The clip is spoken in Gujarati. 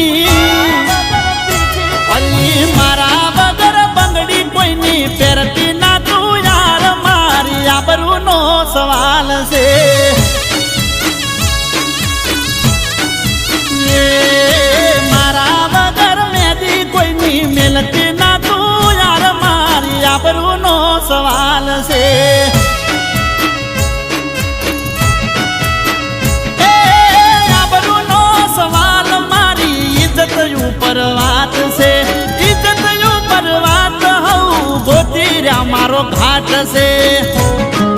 કોઈની અલી મારા વગર બંગડી કોઈની પહેરતી ના તું યાર મારી આબરૂનો સવાલ છે મારા વગર મેદી કોઈની મેલતી ના તું યાર મારી આબરૂનો સવાલ છે ઉપર વાત છે ઇજ્જત ઉપર વાત હઉ ગોતી મારો ઘાટ છે